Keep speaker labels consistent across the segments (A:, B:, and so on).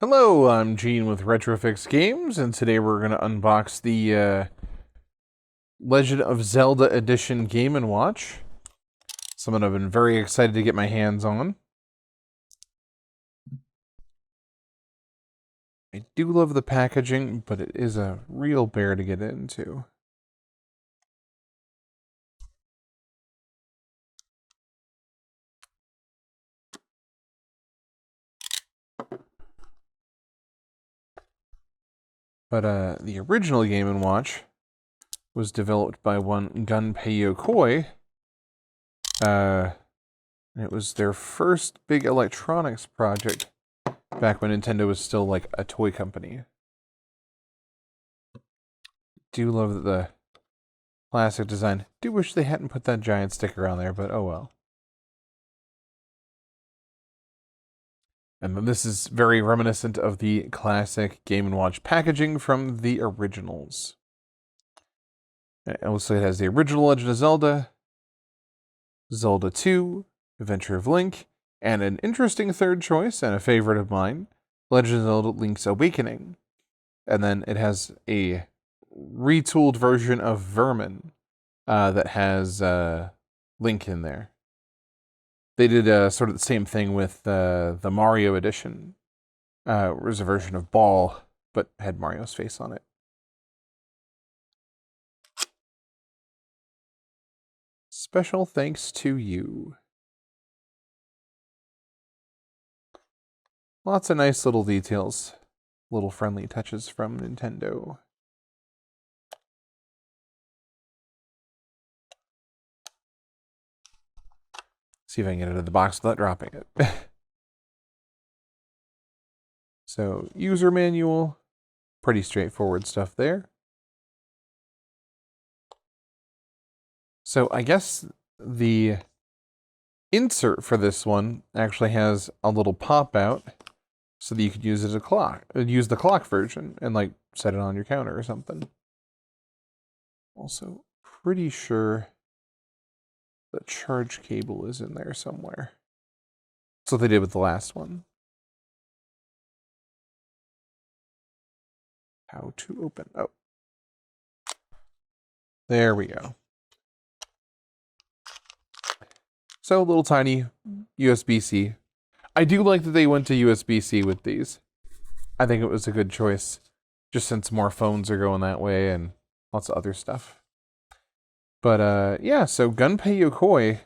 A: Hello, I'm Gene with Retrofix Games, and today we're going to unbox the Legend of Zelda Edition Game & Watch. Something I've been very excited to get my hands on. I do love the packaging, but it is a real bear to get into. But the original Game & Watch was developed by one Gunpei Yokoi. It was their first big electronics project back when Nintendo was still like a toy company. Do love the classic design. Do wish they hadn't put that giant sticker on there, but oh well. And then this is very reminiscent of the classic Game & Watch packaging from the originals. It also has the original Legend of Zelda, Zelda 2, Adventure of Link, and an interesting third choice and a favorite of mine, Legend of Zelda Link's Awakening. And then it has a retooled version of Vermin that has Link in there. They did sort of the same thing with the Mario edition. It was a version of Ball, but had Mario's face on it. Special thanks to you. Lots of nice little details. Little friendly touches from Nintendo. See if I can get it out of the box without dropping it. So, user manual. Pretty straightforward stuff there. So, I guess the insert for this one actually has a little pop out so that you could use it as a clock. Use the clock version and like set it on your counter or something. Also, pretty sure the charge cable is in there somewhere. That's what they did with the last one. How to open. Oh. There we go. So, a little tiny USB-C. I do like that they went to USB-C with these. I think it was a good choice, just since more phones are going that way and lots of other stuff. But, yeah, so Gunpei Yokoi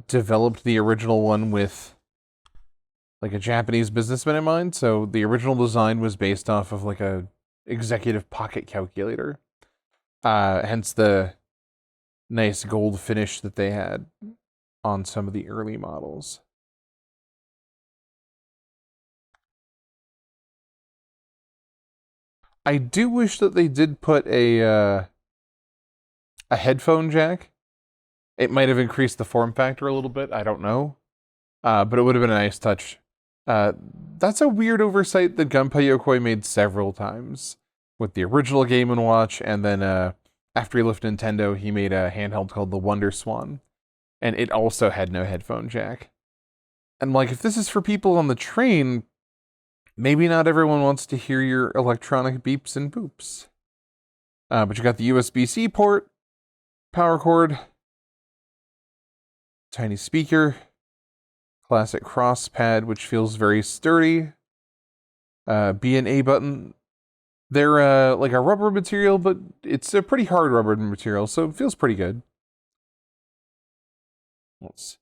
A: developed the original one with like a Japanese businessman in mind. So the original design was based off of like a executive pocket calculator. Hence the nice gold finish that they had on some of the early models. I do wish that they did put a headphone jack. It might have increased the form factor a little bit. I don't know. But it would have been a nice touch. That's a weird oversight that Gunpei Yokoi made several times. With the original Game & Watch, and then after he left Nintendo, he made a handheld called the Wonder Swan. And it also had no headphone jack. And like, if this is for people on the train, maybe not everyone wants to hear your electronic beeps and boops. But you got the USB-C port, power cord, tiny speaker, classic cross pad, which feels very sturdy. B and A button. They're like a rubber material, but it's a pretty hard rubber material, so it feels pretty good. Let's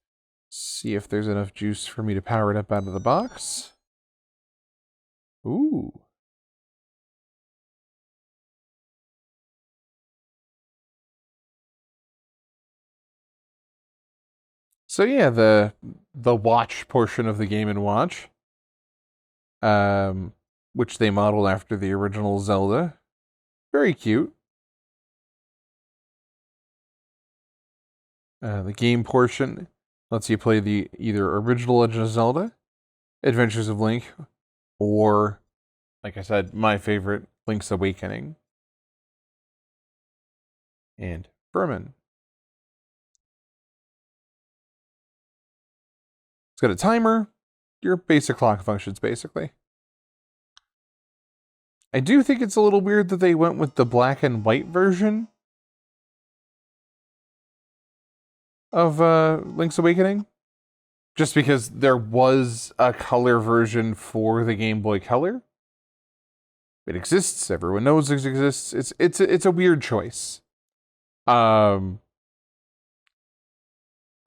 A: see if there's enough juice for me to power it up out of the box. Ooh. So yeah, the watch portion of the Game & Watch, which they modeled after the original Zelda. Very cute. The game portion lets you play the either original Legend of Zelda, Adventures of Link, or, like I said, my favorite, Link's Awakening. And Vermin. It's got a timer, your basic clock functions, basically. I do think it's a little weird that they went with the black and white version of Link's Awakening. Just because there was a color version for the Game Boy Color. It exists. Everyone knows it exists. It's a weird choice. And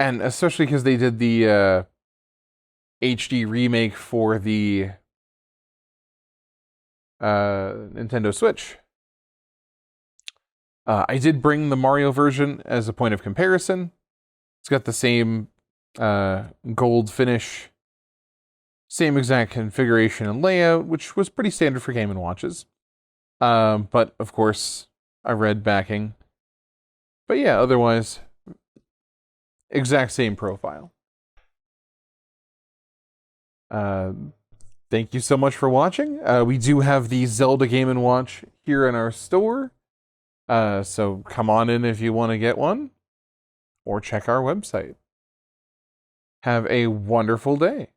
A: especially because they did the HD remake for the Nintendo Switch. I did bring the Mario version as a point of comparison. It's got the same gold finish, same exact configuration and layout, which was pretty standard for Game & Watches. But of course, a red backing. But yeah, otherwise, exact same profile. Thank you so much for watching. We do have the Zelda Game & Watch here in our store. So come on in if you want to get one, or check our website. Have a wonderful day.